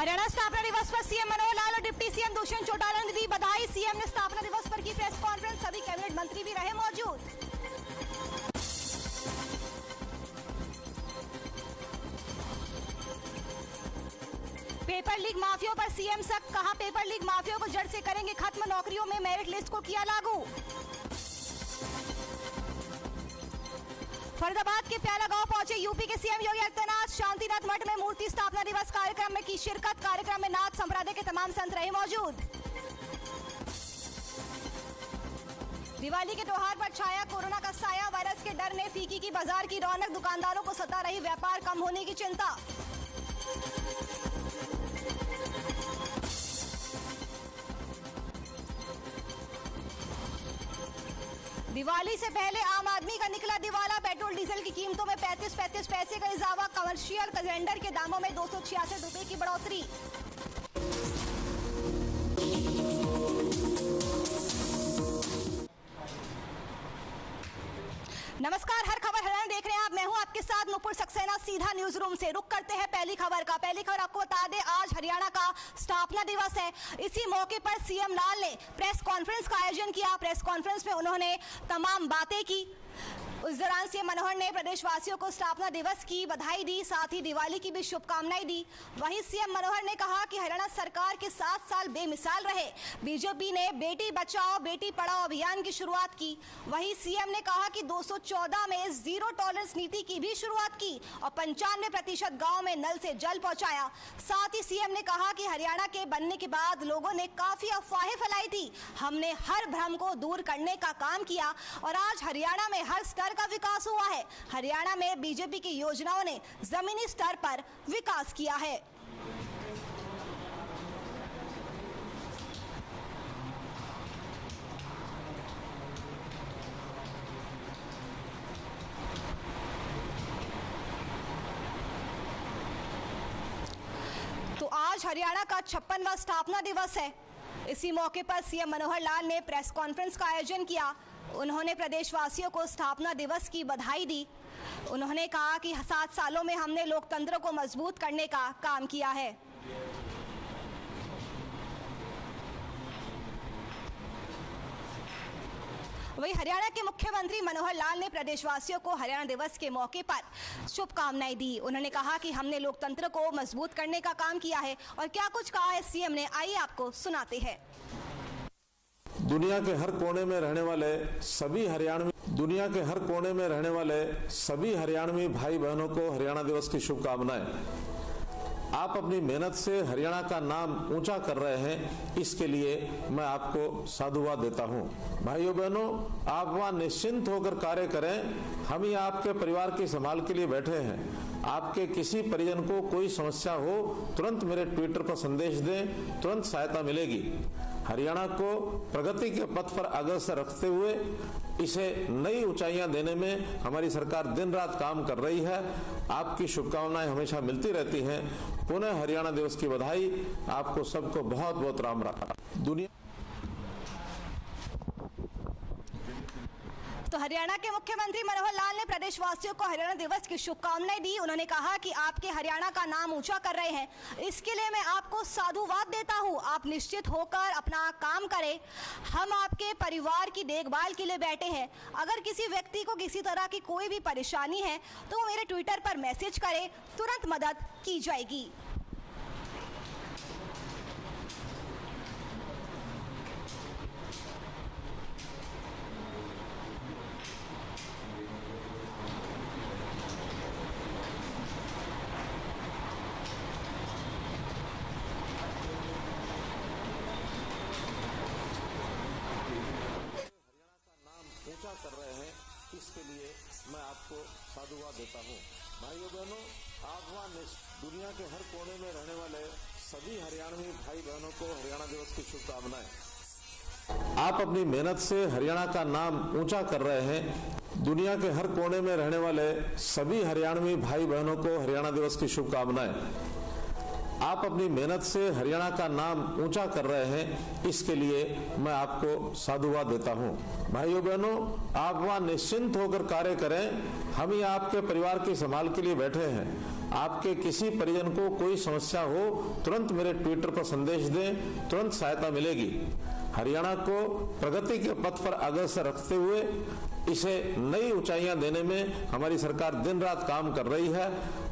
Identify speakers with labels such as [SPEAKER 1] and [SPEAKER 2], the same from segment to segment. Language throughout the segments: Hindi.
[SPEAKER 1] हरियाणा स्थापना दिवस पर सीएम मनोहर लाल और डिप्टी सीएम दुष्यंत चौटाला ने दी बधाई। सीएम ने स्थापना दिवस पर की प्रेस कॉन्फ्रेंस, सभी कैबिनेट मंत्री भी रहे मौजूद। पेपर लीक माफियाओं पर सीएम सख्त, कहा पेपर लीक माफियाओं को जड़ से करेंगे खत्म, नौकरियों में मेरिट लिस्ट को किया लागू। फरीदाबाद के प्याला गांव पहुंचे यूपी के सीएम योगी आदित्यनाथ। शांतिनाथ मठ में मूर्ति स्थापना दिवस कार्यक्रम में की शिरकत, कार्यक्रम में नाथ संप्रदाय के तमाम संत रहे मौजूद। दिवाली के त्योहार पर छाया कोरोना का साया, वायरस के डर ने फीकी की बाजार की रौनक, दुकानदारों को सता रही व्यापार कम होने की चिंता। दिवाली से पहले आम आदमी का निकला दिवाला, पेट्रोल डीजल की कीमतों में 35 पैसे का इजाफा, कमर्शियल सिलेंडर के दामों में 266 रुपए की बढ़ोतरी। नमस्कार, हर खबर हरियाणा देख रहे हैं आप। मैं हूं आपके साथ नुपुर सक्सेना, सीधा न्यूज रूम से। रुक करते हैं पहली खबर का। पहली खबर आपको बता दें, आज हरियाणा का स्थापना दिवस है। इसी मौके पर सीएम लाल ने प्रेस कॉन्फ्रेंस का आयोजन किया। प्रेस कॉन्फ्रेंस में उन्होंने तमाम बातें की। उस दौरान सीएम मनोहर ने प्रदेशवासियों को स्थापना दिवस की बधाई दी, साथ ही दिवाली की भी शुभकामनाएं दी। वहीं सीएम मनोहर ने कहा कि हरियाणा सरकार के 7 साल बेमिसाल रहे। बीजेपी ने बेटी बचाओ बेटी पढ़ाओ अभियान की शुरुआत की। वहीं सीएम ने कहा कि 214 में जीरो टॉलरेंस नीति की भी शुरुआत की और 95% गाँव में नल से जल पहुंचाया। साथ ही सीएम ने कहा कि हरियाणा के बनने के बाद लोगों ने काफी अफवाहें फैलाई थी, हमने हर भ्रम को दूर करने का काम किया और आज हरियाणा में हर स्तर का विकास हुआ है। हरियाणा में बीजेपी की योजनाओं ने जमीनी स्तर पर विकास किया है। तो आज हरियाणा का 56वां स्थापना दिवस है। इसी मौके पर सीएम मनोहर लाल ने प्रेस कॉन्फ्रेंस का आयोजन किया। उन्होंने प्रदेशवासियों को स्थापना दिवस की बधाई दी। उन्होंने कहा कि 7 सालों में हमने लोकतंत्र को मजबूत करने का काम किया है। वहीं हरियाणा के मुख्यमंत्री मनोहर लाल ने प्रदेशवासियों को हरियाणा दिवस के मौके पर शुभकामनाएं दी। उन्होंने कहा कि हमने लोकतंत्र को मजबूत करने का काम किया है और क्या कुछ कहा है सीएम ने, आइए आपको सुनाते हैं।
[SPEAKER 2] दुनिया के हर कोने में रहने वाले सभी हरियाणवी भाई बहनों को हरियाणा दिवस की शुभकामनाएं। आप अपनी मेहनत से हरियाणा का नाम ऊंचा कर रहे हैं, इसके लिए मैं आपको साधुवाद देता हूं। भाइयों बहनों, आप वहां निश्चिंत होकर कार्य करें। हम ही आपके परिवार की संभाल के लिए बैठे हैं। आपके किसी परिजन को कोई समस्या हो, तुरंत मेरे ट्विटर पर संदेश दें, तुरंत सहायता मिलेगी। हरियाणा को प्रगति के पथ पर अग्रसर रखते हुए इसे नई ऊंचाइयां देने में हमारी सरकार दिन रात काम कर रही है। आपकी शुभकामनाएं हमेशा मिलती रहती हैं। पुनः हरियाणा दिवस की बधाई। आपको सबको बहुत बहुत राम राम।
[SPEAKER 1] तो हरियाणा के मुख्यमंत्री मनोहर लाल ने प्रदेशवासियों को हरियाणा दिवस की शुभकामनाएं दी। उन्होंने कहा कि आपके हरियाणा का नाम ऊंचा कर रहे हैं, इसके लिए मैं आपको साधुवाद देता हूं। आप निश्चित होकर अपना काम करें। हम आपके परिवार की देखभाल के लिए बैठे हैं। अगर किसी व्यक्ति को किसी तरह की कोई भी परेशानी है तो वो मेरे ट्विटर पर मैसेज करे, तुरंत मदद की जाएगी।
[SPEAKER 2] ऊंचा कर रहे हैं, इसके लिए मैं आपको साधुवाद देता हूं। भाइयों बहनों, आप वहां दुनिया के हर कोने में रहने वाले सभी हरियाणवी भाई बहनों को हरियाणा दिवस की शुभकामनाएं। आप अपनी मेहनत से हरियाणा का नाम ऊंचा कर रहे हैं। दुनिया के हर कोने में रहने वाले सभी हरियाणवी भाई बहनों को हरियाणा दिवस की शुभकामनाएं। आप अपनी मेहनत से हरियाणा का नाम ऊंचा कर रहे हैं, इसके लिए मैं आपको साधुवाद देता हूं। भाइयों बहनों, आप वहां निश्चिंत होकर कार्य करें। हम ही आपके परिवार की संभाल के लिए बैठे हैं। आपके किसी परिजन को कोई समस्या हो, तुरंत मेरे ट्विटर पर संदेश दें, तुरंत सहायता मिलेगी। हरियाणा को प्रगति के पथ पर अग्रसर रखते हुए इसे नई ऊंचाइयां देने में हमारी सरकार दिन रात काम कर रही है।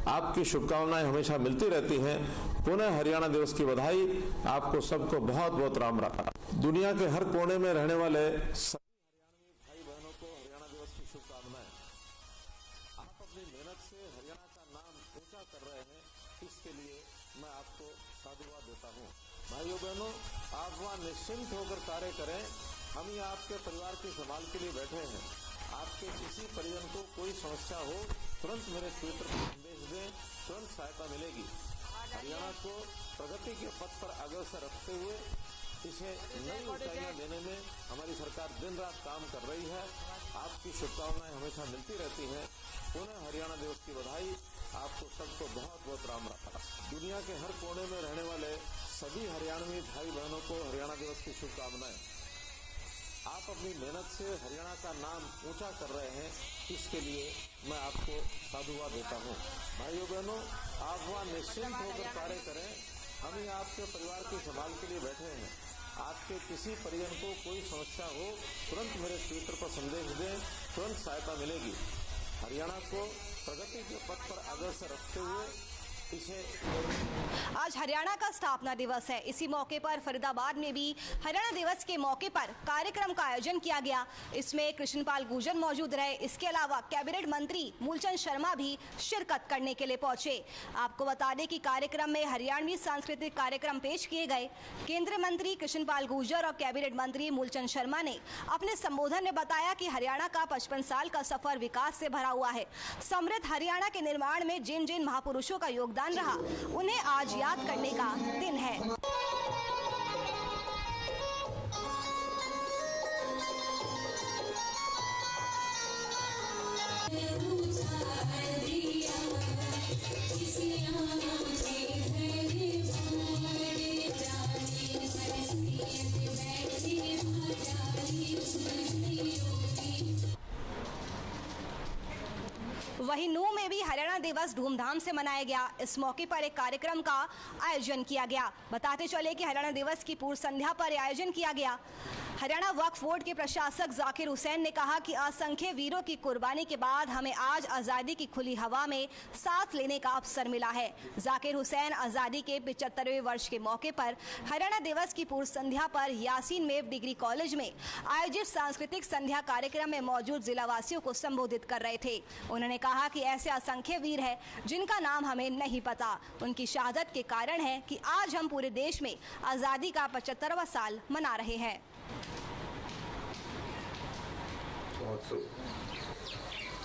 [SPEAKER 2] आपकी शुभकामनाएं हमेशा मिलती रहती हैं। पुनः हरियाणा दिवस की बधाई। आपको सबको बहुत बहुत राम राम। दुनिया के हर कोने में रहने वाले सभी हरियाणवी भाई बहनों को हरियाणा दिवस की शुभकामनाएं। आप अपनी मेहनत से हरियाणा का नाम ऊंचा कर रहे हैं, इसके लिए मैं आपको साधुवाद देता हूँ। भाइयों बहनों, आप वहाँ निश्चिंत होकर कार्य करें। हम ही आपके परिवार की संभाल के लिए बैठे हैं। आपके किसी परिजन को कोई समस्या हो, तुरंत मेरे ट्विटर पर संदेश दें, तुरंत सहायता मिलेगी। हरियाणा को प्रगति के पथ पर अग्रसर रखते हुए इसे नई ऊंचाइयां देने में हमारी सरकार दिन रात काम कर रही है। आपकी शुभकामनाएं हमेशा मिलती रहती हैं। पुनः हरियाणा दिवस की बधाई। आपको सबको बहुत बहुत राम राम। दुनिया के हर कोने में रहने वाले सभी हरियाणवी भाई बहनों को हरियाणा दिवस की शुभकामनाएं। आप अपनी मेहनत से हरियाणा का नाम ऊंचा कर रहे हैं, इसके लिए मैं आपको साधुवाद देता हूं। भाइयों बहनों, आप वहां निश्चिंत होकर कार्य करें। हम ही आपके परिवार की संभाल के लिए बैठे हैं। आपके किसी परिजन को कोई समस्या हो, तुरंत मेरे ट्विटर पर संदेश दें, तुरंत सहायता मिलेगी। हरियाणा को प्रगति के पथ पर अग्रसर रखते हुए
[SPEAKER 1] आज हरियाणा का स्थापना दिवस है। इसी मौके पर फरीदाबाद में भी हरियाणा दिवस के मौके पर कार्यक्रम का आयोजन किया गया। इसमें कृष्णपाल गुर्जर मौजूद रहे। इसके अलावा कैबिनेट मंत्री मूलचंद शर्मा भी शिरकत करने के लिए पहुंचे। आपको बता दें कि कार्यक्रम में हरियाणवी सांस्कृतिक कार्यक्रम पेश किए गए। केंद्रीय मंत्री कृष्णपाल गुर्जर और कैबिनेट मंत्री मूलचंद शर्मा ने अपने संबोधन में बताया कि हरियाणा का 55 साल का सफर विकास से भरा हुआ है। समृद्ध हरियाणा के निर्माण में जिन जिन महापुरुषों का योगदान रहा, उन्हें आज याद करने का दिन है। वहीं नूंह में भी हरियाणा दिवस धूमधाम से मनाया गया। इस मौके पर एक कार्यक्रम का आयोजन किया गया। बताते चले कि हरियाणा दिवस की पूर्व संध्या पर आयोजन किया गया। हरियाणा वक्फ बोर्ड के प्रशासक जाकिर हुसैन ने कहा कि असंख्य वीरों की कुर्बानी के बाद हमें आज आज़ादी की खुली हवा में सांस लेने का अवसर मिला है। जाकिर हुसैन आज़ादी के 75वें वर्ष के मौके पर हरियाणा दिवस की पूर्व संध्या पर यासीन मेव डिग्री कॉलेज में आयोजित सांस्कृतिक संध्या कार्यक्रम में मौजूद जिलावासियों को संबोधित कर रहे थे। उन्होंने कहा कि ऐसे असंख्य वीर हैं जिनका नाम हमें नहीं पता। उनकी शहादत के कारण है कि आज हम पूरे देश में आज़ादी का 75वां साल मना रहे हैं।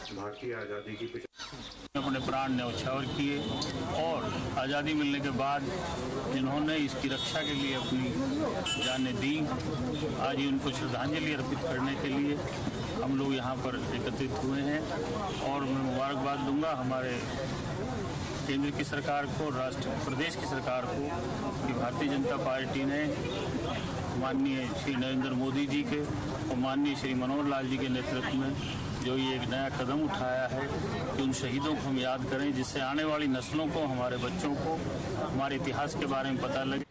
[SPEAKER 3] भारतीय आज़ादी की
[SPEAKER 4] अपने प्राण न्यौछावर किए और आज़ादी मिलने के बाद जिन्होंने इसकी रक्षा के लिए अपनी जानें दी, आज ही उनको श्रद्धांजलि अर्पित करने के लिए हम लोग यहाँ पर एकत्रित हुए हैं। और मैं मुबारकबाद दूंगा हमारे केंद्र की सरकार को, प्रदेश की सरकार को कि भारतीय जनता पार्टी ने माननीय श्री नरेंद्र मोदी जी के और माननीय श्री मनोहर लाल जी के नेतृत्व में जो ये एक नया कदम उठाया है कि उन शहीदों को हम याद करें, जिससे आने वाली नस्लों को, हमारे बच्चों को हमारे इतिहास के बारे में पता लगे।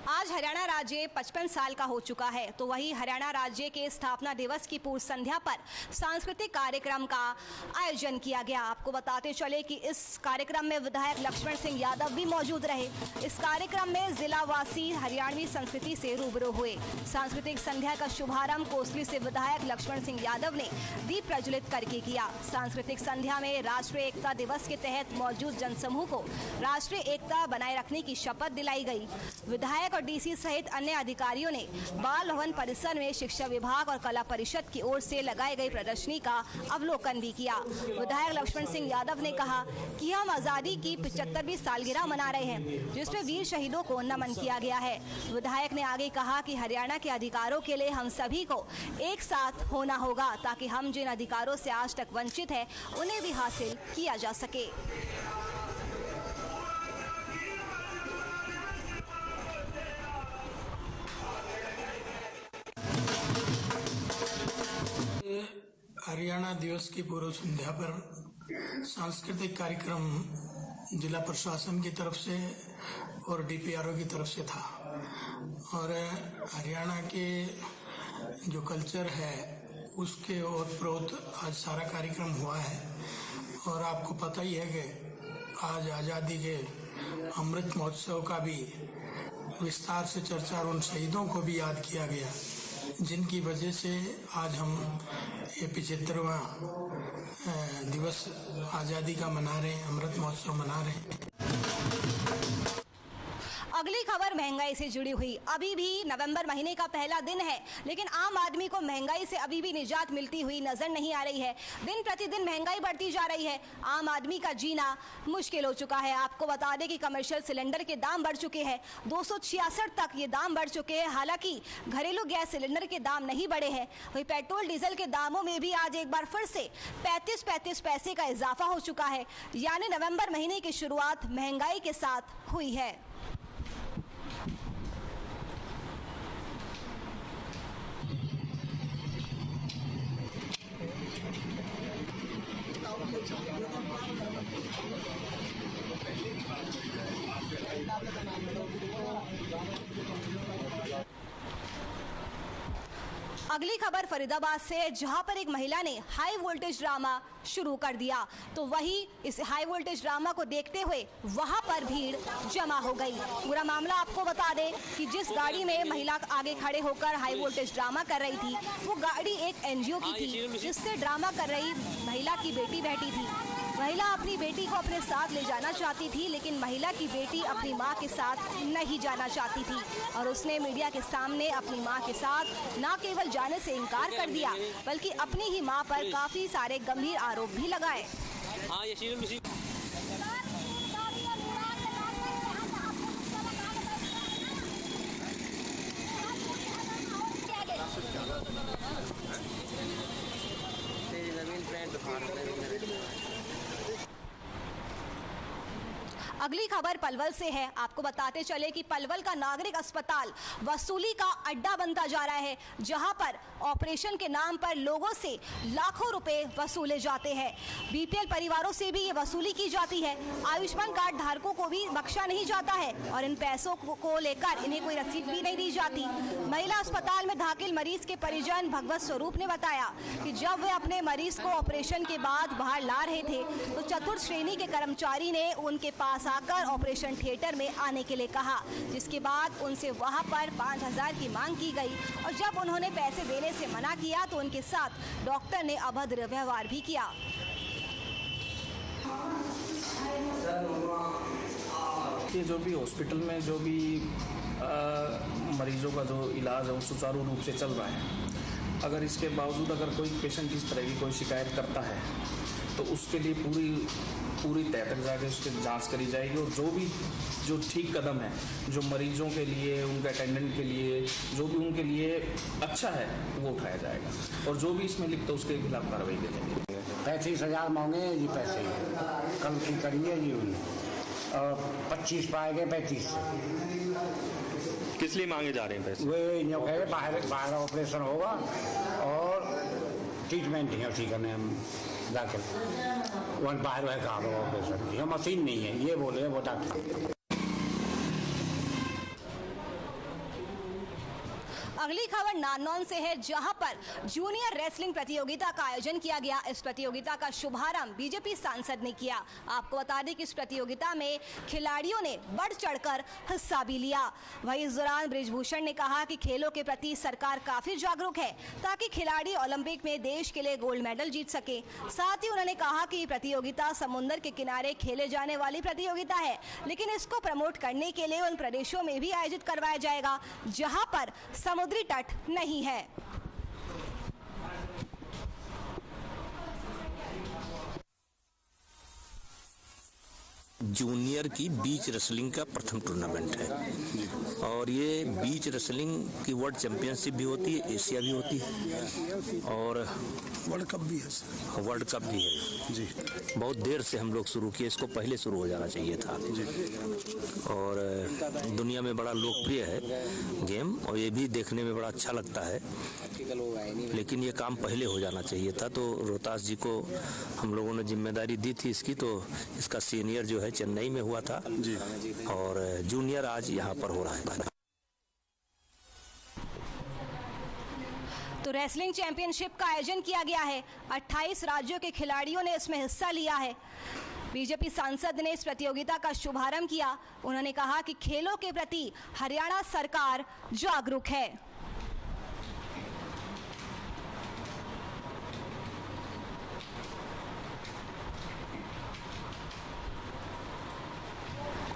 [SPEAKER 1] आज हरियाणा राज्य 55 साल का हो चुका है, तो वही हरियाणा राज्य के स्थापना दिवस की पूर्व संध्या पर सांस्कृतिक कार्यक्रम का आयोजन किया गया। आपको बताते चले कि इस कार्यक्रम में विधायक लक्ष्मण सिंह यादव भी मौजूद रहे। इस कार्यक्रम में जिलावासी हरियाणवी संस्कृति से रूबरू हुए। सांस्कृतिक संध्या का शुभारंभ कोसली से विधायक लक्ष्मण सिंह यादव ने दीप प्रज्वलित करके किया। सांस्कृतिक संध्या में राष्ट्रीय एकता दिवस के तहत मौजूद जनसमूह को राष्ट्रीय एकता बनाए रखने की शपथ दिलाई गई। विधायक और डीसी सहित अन्य अधिकारियों ने बाल भवन परिसर में शिक्षा विभाग और कला परिषद की ओर से लगाई गई प्रदर्शनी का अवलोकन भी किया। विधायक लक्ष्मण सिंह यादव ने कहा कि हम आजादी की 75वीं सालगिरह मना रहे हैं, जिसमें वीर शहीदों को नमन किया गया है। विधायक ने आगे कहा कि हरियाणा के अधिकारों के लिए हम सभी को एक साथ होना होगा, ताकि हम जिन अधिकारों से आज तक वंचित है उन्हें भी हासिल किया जा सके।
[SPEAKER 5] हरियाणा दिवस की पूर्व संध्या पर सांस्कृतिक कार्यक्रम जिला प्रशासन की तरफ से और डीपीआरओ की तरफ से था। और हरियाणा के जो कल्चर है उसके ओतप्रोत आज सारा कार्यक्रम हुआ है। और आपको पता ही है कि आज आज़ादी के अमृत महोत्सव का भी विस्तार से चर्चा और उन शहीदों को भी याद किया गया जिनकी वजह से आज हम ये 75वां दिवस आज़ादी का मना रहे हैं, अमृत महोत्सव मना रहे हैं।
[SPEAKER 1] अगली खबर महंगाई से जुड़ी हुई। अभी भी नवंबर महीने का पहला दिन है, लेकिन आम आदमी को महंगाई से अभी भी निजात मिलती हुई नजर नहीं आ रही है। दिन प्रतिदिन महंगाई बढ़ती जा रही है। आम आदमी का जीना मुश्किल हो चुका है। आपको बता दें कि कमर्शियल सिलेंडर के दाम बढ़ चुके हैं, 266 तक ये दाम बढ़ चुके हैं। हालांकि घरेलू गैस सिलेंडर के दाम नहीं बढ़े हैं। वही पेट्रोल डीजल के दामों में भी आज एक बार फिर से 35 पैसे का इजाफा हो चुका है। यानी नवंबर महीने की शुरुआत महंगाई के साथ हुई है। अगली खबर फरीदाबाद से है, जहां पर एक महिला ने हाई वोल्टेज ड्रामा शुरू कर दिया। तो वही इस हाई वोल्टेज ड्रामा को देखते हुए वहां पर भीड़ जमा हो गई। पूरा मामला आपको बता दें कि जिस गाड़ी में महिला आगे खड़े होकर हाई वोल्टेज ड्रामा कर रही थी, वो गाड़ी एक एनजीओ की थी जिससे ड्रामा कर रही महिला की बेटी बैठी थी। महिला अपनी बेटी को अपने साथ ले जाना चाहती थी, लेकिन महिला की बेटी अपनी मां के साथ नहीं जाना चाहती थी और उसने मीडिया के सामने अपनी मां के साथ न केवल जाने से इनकार कर दिया, बल्कि अपनी ही मां पर काफी सारे गंभीर आरोप भी लगाए। अगली खबर पलवल से है। आपको बताते चले कि पलवल का नागरिक अस्पताल वसूली का अड्डा बनता जा रहा है, जहां पर ऑपरेशन के नाम पर लोगों से लाखों रुपए वसूले जाते हैं। बीपीएल परिवारों से भी ये वसूली की जाती है। आयुष्मान कार्ड धारकों को भी बख्शा नहीं जाता है और इन पैसों को लेकर इन्हें कोई रसीद भी नहीं दी जाती। महिला अस्पताल में दाखिल मरीज के परिजन भगवत स्वरूप ने बताया कि जब वे अपने मरीज को ऑपरेशन के बाद बाहर ला रहे थे, तो चतुर्थ श्रेणी के कर्मचारी ने उनके पास आकर ऑपरेशन थिएटर में आने के लिए कहा, जिसके बाद उनसे वहां पर 5000 की मांग की गई और जब उन्होंने पैसे देने से मना किया तो उनके साथ डॉक्टर ने अभद्र व्यवहार भी किया।
[SPEAKER 6] ये जो भी हॉस्पिटल में जो भी मरीजों का जो इलाज है वो सुचारू रूप से चल रहा है। अगर इसके बावजूद अगर कोई पेशेंट इस तरह की कोई शिकायत करता है तो उसके लिए पूरी तय तक जाके उसकी जांच करी जाएगी और जो ठीक कदम है, जो मरीजों के लिए, उनके अटेंडेंट के लिए, जो भी उनके लिए अच्छा है वो उठाया जाएगा और जो भी इसमें लिखता है उसके खिलाफ कार्रवाई की जाएगी।
[SPEAKER 7] 35,000 मांगे हैं जी पैसे, कल की करिए जी उन्हें और 25 पाए गए 35 से।
[SPEAKER 8] किस लिए मांगे जा रहे हैं पैसे?
[SPEAKER 7] वे यूँ कहे बाहर ऑपरेशन होगा और ट्रीटमेंट ही उसी करने हम दाखिल वन बाहर है कहाँ पर ऑपरेशन, ये मशीन नहीं है ये बोले वो डॉक्टर।
[SPEAKER 1] अगली खबर नारनौल से है, जहां पर जूनियर रेसलिंग प्रतियोगिता का आयोजन किया गया। इस प्रतियोगिता का शुभारंभ बीजेपी सांसद ने किया। आपको बता दें कि इस प्रतियोगिता में खिलाड़ियों ने बढ़ चढ़कर हिस्सा भी लिया। वहीं इस दौरान बृजभूषण ने कहा कि खेलों के प्रति सरकार काफी जागरूक है ताकि खिलाड़ी ओलंपिक में देश के लिए गोल्ड मेडल जीत सके। साथ ही उन्होंने कहा कि प्रतियोगिता समुद्र के किनारे खेले जाने वाली प्रतियोगिता है, लेकिन इसको प्रमोट करने के लिए उन प्रदेशों में भी आयोजित करवाया जाएगा जहां पर समुद्री तट नहीं है।
[SPEAKER 8] जूनियर की बीच रेसलिंग का प्रथम टूर्नामेंट है और ये बीच रेसलिंग की वर्ल्ड चैंपियनशिप भी होती है, एशिया भी होती है और
[SPEAKER 5] वर्ल्ड कप भी है।
[SPEAKER 8] वर्ल्ड कप भी है
[SPEAKER 5] जी।
[SPEAKER 8] बहुत देर से हम लोग शुरू किए, इसको पहले शुरू हो जाना चाहिए था
[SPEAKER 5] जी।
[SPEAKER 8] और दुनिया में बड़ा लोकप्रिय है गेम और ये भी देखने में बड़ा अच्छा लगता है, लेकिन ये काम पहले हो जाना चाहिए था। तो रोहतास जी को हम लोगों ने जिम्मेदारी दी थी इसकी, तो इसका सीनियर जो है चेन्नई में हुआ था
[SPEAKER 5] जी।
[SPEAKER 8] और जूनियर आज यहाँ पर हो रहा है।
[SPEAKER 1] तो रेसलिंग चैंपियनशिप का आयोजन किया गया है। 28 राज्यों के खिलाड़ियों ने इसमें हिस्सा लिया है। बीजेपी सांसद ने इस प्रतियोगिता का शुभारंभ किया। उन्होंने कहा कि खेलों के प्रति हरियाणा सरकार जागरूक है।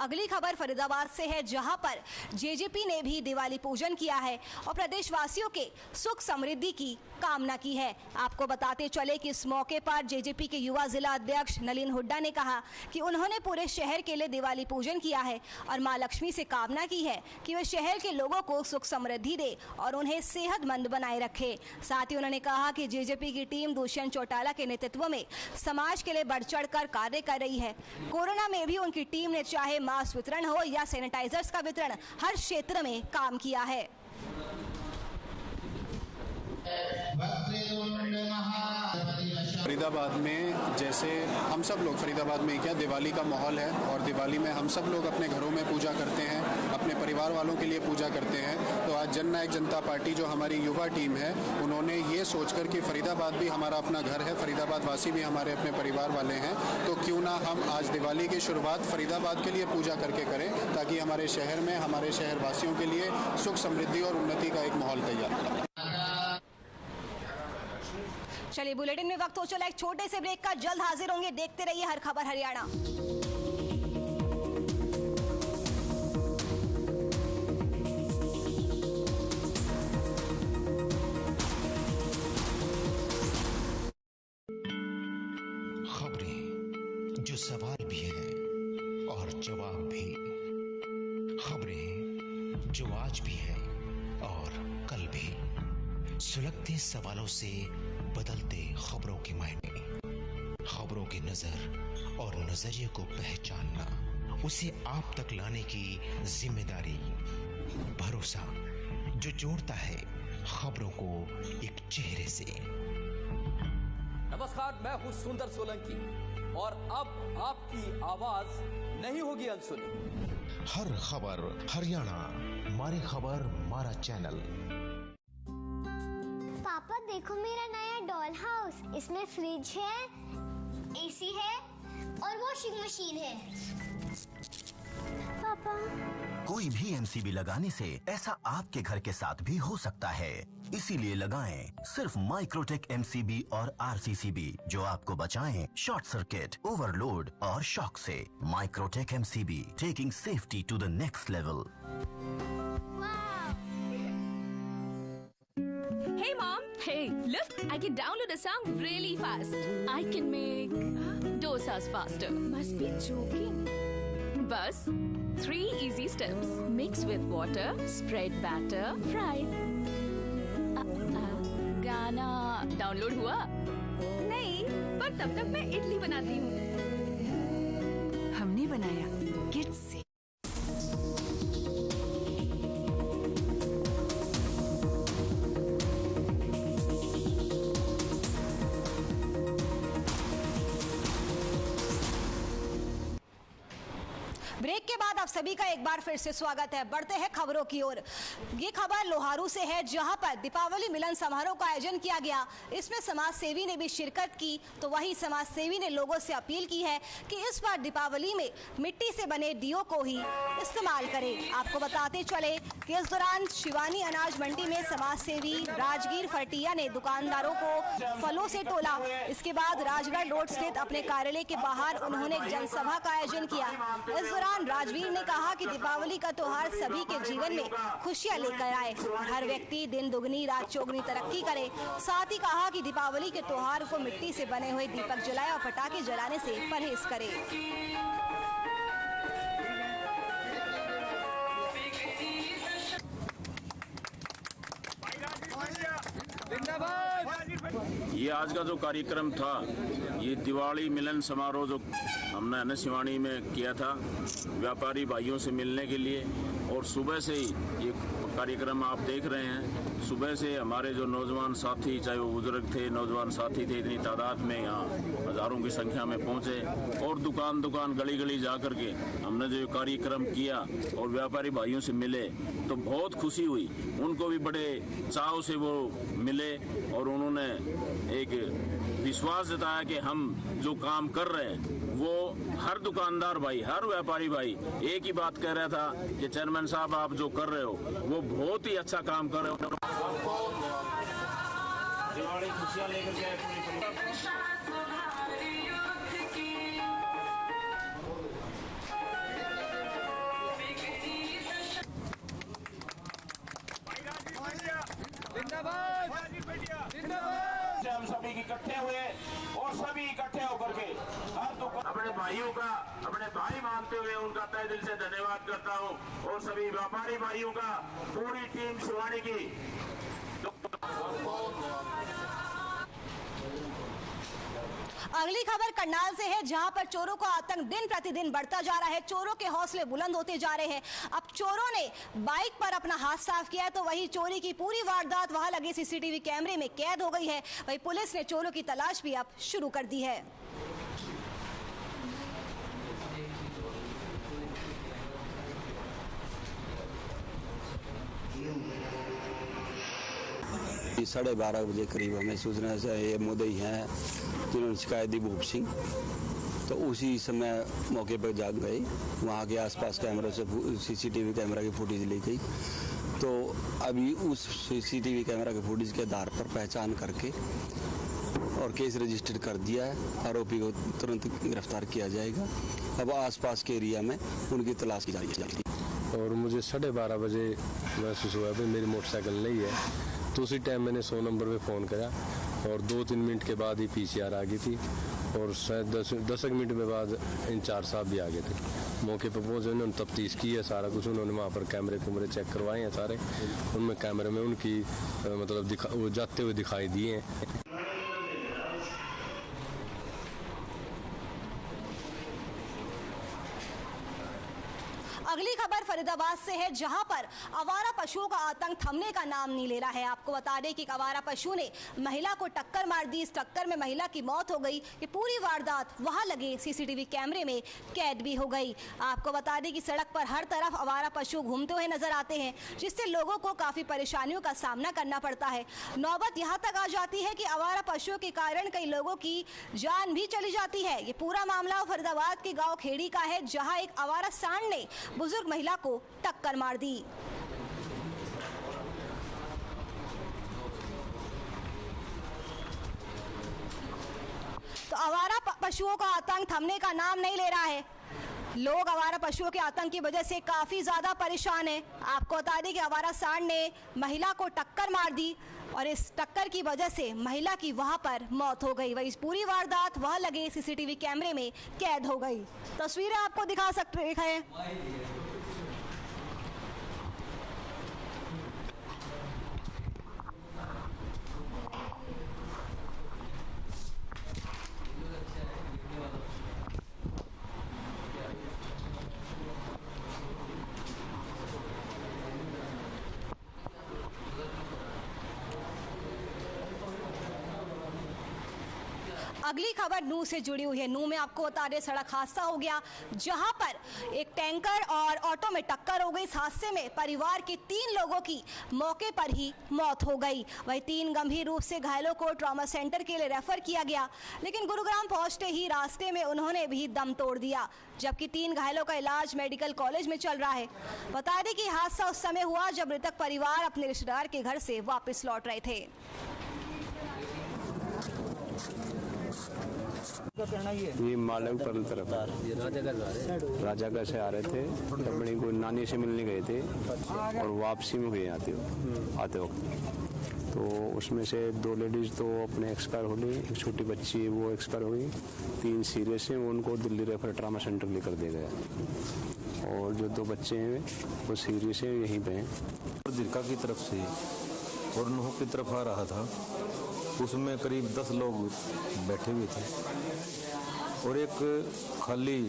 [SPEAKER 1] अगली खबर फरीदाबाद से है, जहां पर जेजेपी ने भी दिवाली पूजन किया है और प्रदेशवासियों के सुख समृद्धि की कामना की है। आपको बताते चले कि इस मौके पर जेजेपी के युवा जिला अध्यक्ष नलिन हुड्डा ने कहा कि उन्होंने पूरे शहर के लिए दिवाली पूजन किया है और मां लक्ष्मी से कामना की है कि वे शहर के लोगों को सुख समृद्धि दे और उन्हें सेहतमंद बनाए रखे। साथ ही उन्होंने कहा कि जेजेपी की टीम दुष्यंत चौटाला के नेतृत्व में समाज के लिए बढ़ चढ़ कर कार्य कर रही है। कोरोना में भी उनकी टीम ने चाहे मास्क वितरण हो या सैनिटाइजर्स का वितरण हर क्षेत्र में काम किया है।
[SPEAKER 9] फरीदाबाद में जैसे हम सब लोग फरीदाबाद में क्या दिवाली का माहौल है और दिवाली में हम सब लोग अपने घरों में पूजा करते हैं, अपने परिवार वालों के लिए पूजा करते हैं। तो आज जन नायक जनता पार्टी जो हमारी युवा टीम है, उन्होंने ये सोचकर कि फरीदाबाद भी हमारा अपना घर है, फरीदाबाद वासी भी हमारे अपने परिवार वाले हैं, तो क्यों ना हम आज दिवाली की शुरुआत फरीदाबाद के लिए पूजा करके करें, ताकि हमारे शहर में हमारे शहर वासियों के लिए सुख समृद्धि और उन्नति का एक माहौल तैयार हो।
[SPEAKER 1] चलिए, बुलेटिन में वक्त हो चला एक छोटे से ब्रेक का। जल्द हाजिर होंगे, देखते रहिए हर खबर हरियाणा।
[SPEAKER 10] खबरें जो सवाल भी हैं और जवाब भी, खबरें जो आज भी हैं और कल भी, सुलगते सवालों से बदलते खबरों के मायने, खबरों की नजर और नजरिए को पहचानना, उसे आप तक लाने की जिम्मेदारी, भरोसा जो जोड़ता है खबरों को एक चेहरे से।
[SPEAKER 11] नमस्कार, मैं हूं सुंदर सोलंकी और अब आपकी आवाज नहीं होगी अनसुनी।
[SPEAKER 10] हर खबर हरियाणा, मारी खबर मारा चैनल।
[SPEAKER 12] पापा देखो मेरा नया डॉल हाउस, इसमें फ्रिज है, एसी है और वॉशिंग मशीन है। पापा,
[SPEAKER 13] कोई भी एमसीबी लगाने से ऐसा आपके घर के साथ भी हो सकता है, इसीलिए लगाएं सिर्फ माइक्रोटेक एमसीबी और आरसीसीबी, जो आपको बचाएं शॉर्ट सर्किट, ओवरलोड और शॉक से। Microtek MCB, taking safety to the next level.
[SPEAKER 14] Hey mom, hey, look, I can download a song really fast. I can make dosas faster. Must be joking. Bus, 3 easy steps. Mix with water, spread batter, fry. गाना डाउनलोड हुआ? नहीं, पर तब तक मैं इडली बनाती हूँ। हमने बनाया किड्स से।
[SPEAKER 1] ब्रेक के बाद आप सभी का एक बार फिर से स्वागत है। बढ़ते हैं खबरों की ओर। ये खबर लोहारू से है, जहां पर दीपावली मिलन समारोह का आयोजन किया गया। इसमें समाज सेवी ने भी शिरकत की। तो वही समाज सेवी ने लोगों से अपील की है कि इस बार दीपावली में मिट्टी से बने दियों को ही इस्तेमाल करें। आपको बताते चले कि इस दौरान शिवानी अनाज मंडी में समाज सेवी राजगीर फटिया ने दुकानदारों को फलों से तोला। इसके बाद राजगढ़ रोड स्थित अपने कार्यालय के बाहर उन्होंने एक जनसभा का आयोजन किया। इस दौरान राजवीर ने कहा कि दीपावली का त्योहार सभी के जीवन में खुशियां लेकर आए और हर व्यक्ति दिन दुगनी रात चौगुनी तरक्की करे। साथ ही कहा कि दीपावली के त्योहार को मिट्टी से बने हुए दीपक जलाए और पटाखे जलाने से परहेज करे।
[SPEAKER 15] ये आज का जो कार्यक्रम था, ये दिवाली मिलन समारोह जो हमने अन्न सिवानी में किया था व्यापारी भाइयों से मिलने के लिए, और सुबह से ही ये कार्यक्रम आप देख रहे हैं। सुबह से हमारे जो नौजवान साथी, चाहे वो बुजुर्ग थे, नौजवान साथी थे, इतनी तादाद में यहाँ हज़ारों की संख्या में पहुँचे और दुकान दुकान गली गली जा कर के हमने जो कार्यक्रम किया और व्यापारी भाइयों से मिले तो बहुत खुशी हुई। उनको भी बड़े चाव से वो मिले और उन्होंने एक विश्वास जताया कि हम जो काम कर रहे हैं वो हर दुकानदार भाई, हर व्यापारी भाई एक ही बात कह रहा था कि चेयरमैन साहब आप जो कर रहे हो वो बहुत ही अच्छा काम कर रहे हो। दिवाली खुशियाँ लेकर के
[SPEAKER 16] हम सभी इकट्ठे हुए और सभी इकट्ठे होकर के हर दुकान अपने भाइयों का अपने भाई मानते हुए उनका तहे दिल से धन्यवाद करता हूं और सभी व्यापारी भाइयों का पूरी टीम शिवानी की।
[SPEAKER 1] अगली खबर करनाल से है, जहां पर चोरों का आतंक दिन प्रतिदिन बढ़ता जा रहा है। चोरों के हौसले बुलंद होते जा रहे हैं। अब चोरों ने बाइक पर अपना हाथ साफ किया है तो वही चोरी की पूरी वारदात वहां लगे सीसीटीवी कैमरे में कैद हो गई है। वही पुलिस ने चोरों की तलाश भी अब शुरू कर दी है।
[SPEAKER 17] 12:30 बजे करीब हमें सूचना से ये मुद्दई हैं जिन्होंने शिकायत दी भूप सिंह, तो उसी समय मौके पर जाग गए। वहाँ के आसपास कैमरों से सीसीटीवी कैमरा की फुटेज ली गई, तो अभी उस सीसीटीवी कैमरा के फुटेज के आधार पर पहचान करके और केस रजिस्टर कर दिया है। आरोपी को तुरंत गिरफ्तार किया जाएगा। अब आसपास के एरिया में उनकी तलाश की जा रही है।
[SPEAKER 18] और मुझे 12:30 बजे महसूस हुआ भाई मेरी मोटरसाइकिल नहीं है, तो उसी टाइम मैंने 100 नंबर पे फ़ोन करा और 2-3 मिनट के बाद ही PCR आ गई थी और शायद 10 मिनट में बाद इंचार्ज साहब भी आ गए थे। मौके पर पहुंचे, उन्होंने तफ्तीश की है सारा कुछ। उन्होंने वहाँ पर कैमरे चेक करवाए हैं सारे। उनमें कैमरे में उनकी मतलब वो जाते हुए दिखाई दिए हैं।
[SPEAKER 1] अगली खबर फरीदाबाद से है, जहां पर आवारा पशुओं का आतंक थमने का नाम नहीं ले रहा है। आपको बता दें कि आवारा पशु ने महिला को टक्कर मार दी। इस टक्कर में महिला की मौत हो गई। ये पूरी वारदात वहां लगे सीसीटीवी कैमरे में कैद भी हो गई। आपको बता दें कि सड़क पर हर तरफ आवारा पशु घूमते हुए नजर आते हैं, जिससे लोगों को काफी परेशानियों का सामना करना पड़ता है। नौबत यहाँ तक आ जाती है कि आवारा पशुओं के कारण कई लोगों की जान भी चली जाती है। ये पूरा मामला फरीदाबाद के गाँव खेड़ी का है, जहाँ एक आवारा सांड ने बुजुर्ग महिला को टक्कर मार दी। तो आवारा पशुओं का आतंक थमने का नाम नहीं ले रहा है। लोग आवारा पशुओं के आतंक की वजह से काफी ज्यादा परेशान हैं। आपको बता दें कि आवारा सांड ने महिला को टक्कर मार दी और इस टक्कर की वजह से महिला की वहां पर मौत हो गई। वही इस पूरी वारदात वहां लगे सीसीटीवी कैमरे में कैद हो गई। तस्वीरें आपको दिखा सकते हैं। अगली खबर नूह से जुड़ी हुई है। नूह में आपको बता दें सड़क हादसा हो गया, जहां पर एक टैंकर और ऑटो में टक्कर हो गई। इस हादसे में परिवार के 3 लोगों की मौके पर ही मौत हो गई। वही 3 गंभीर रूप से घायलों को ट्रॉमा सेंटर के लिए रेफर किया गया, लेकिन गुरुग्राम पहुंचते ही रास्ते में उन्होंने भी दम तोड़ दिया, जबकि 3 घायलों का इलाज मेडिकल कॉलेज में चल रहा है। बता दें कि हादसा उस समय हुआ जब मृतक परिवार अपने रिश्तेदार के घर से वापस लौट रहे थे।
[SPEAKER 17] ये मालव पर तरफ राजागढ़ से आ रहे थे, अपनी कोई नानी से मिलने गए थे और वापसी में गए आते वक्त। तो उसमें से 2 लेडीज तो अपने एक्सपायर हो गई, एक छोटी बच्ची वो एक्सपायर हो गई, 3 सीरियस हैं, उनको दिल्ली रेफर ट्रामा सेंटर लेकर दे गया और जो 2 बच्चे हैं वो सीरियस हैं, यहीं पे हैं।
[SPEAKER 19] दिरका की तरफ से और नूह की तरफ आ रहा था उसमें करीब 10 लोग बैठे हुए थे और एक खाली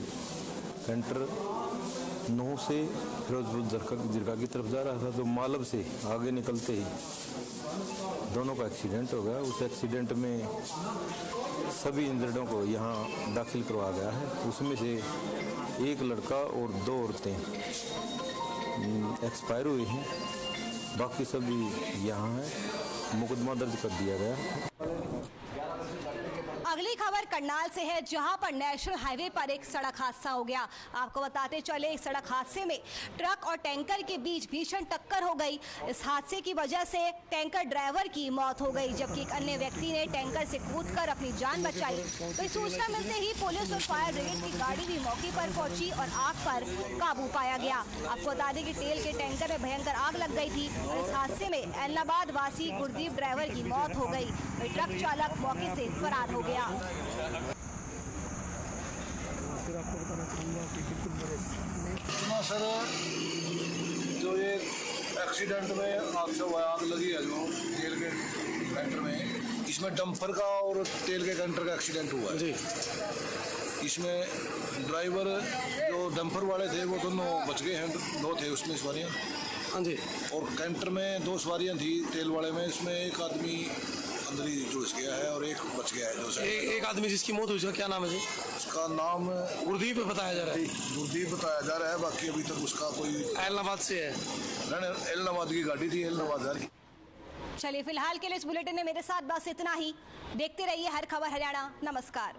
[SPEAKER 19] कैंटर 9 से फिरोजपुर जिरका की तरफ जा रहा था, तो मालब से आगे निकलते ही दोनों का एक्सीडेंट हो गया। उस एक्सीडेंट में सभी इंजर्डों को यहाँ दाखिल करवाया गया है। उसमें से एक लड़का और 2 औरतें एक्सपायर हुए हैं, बाकी सभी यहाँ हैं। मुकदमा दर्ज कर दिया गया।
[SPEAKER 1] अगली खबर करनाल से है, जहां पर नेशनल हाईवे पर एक सड़क हादसा हो गया। आपको बताते चले, इस सड़क हादसे में ट्रक और टैंकर के बीच भीषण टक्कर हो गई। इस हादसे की वजह से टैंकर ड्राइवर की मौत हो गई, जबकि एक अन्य व्यक्ति ने टैंकर से कूदकर अपनी जान बचाई। तो सूचना मिलते ही पुलिस और फायर ब्रिगेड की गाड़ी भी मौके पर पहुंची और आग पर काबू पाया गया। आपको बता दें कि तेल के टैंकर में भयंकर आग लग गई थी और इस हादसे में एलनाबाद वासी गुरदीप ड्राइवर की मौत हो गई। ट्रक चालक मौके से फरार हो गया।
[SPEAKER 20] फिर आपको बताना चाहूँगा कि बिल्कुल सर, जो ये एक्सीडेंट में हादसा हुआ, आग लगी है जो तेल के कैंटर में, इसमें डंपर का और तेल के कैंटर का एक्सीडेंट हुआ है जी। इसमें ड्राइवर जो डंपर वाले थे वो दोनों बच गए हैं, 2 थे उसमें सवारियाँ। हाँ जी। और कैंटर में 2 सवारियाँ थी तेल वाले में, इसमें एक आदमी अंदर ही झुलस गया है और एक बच गया है। एक आदमी जिसकी मौत हुई, उसका क्या नाम है जी? उसका नाम गुरदीप बताया जा रहा है। गुरदीप बताया जा रहा है, बाकी अभी तक उसका कोई एलनाबाद से है। एलनाबाद की गाड़ी थी, एलनाबाद जा रही।
[SPEAKER 1] चलिए, फिलहाल के लिए इस बुलेटिन में मेरे साथ बस इतना ही। देखते रहिए हर खबर हरियाणा। नमस्कार।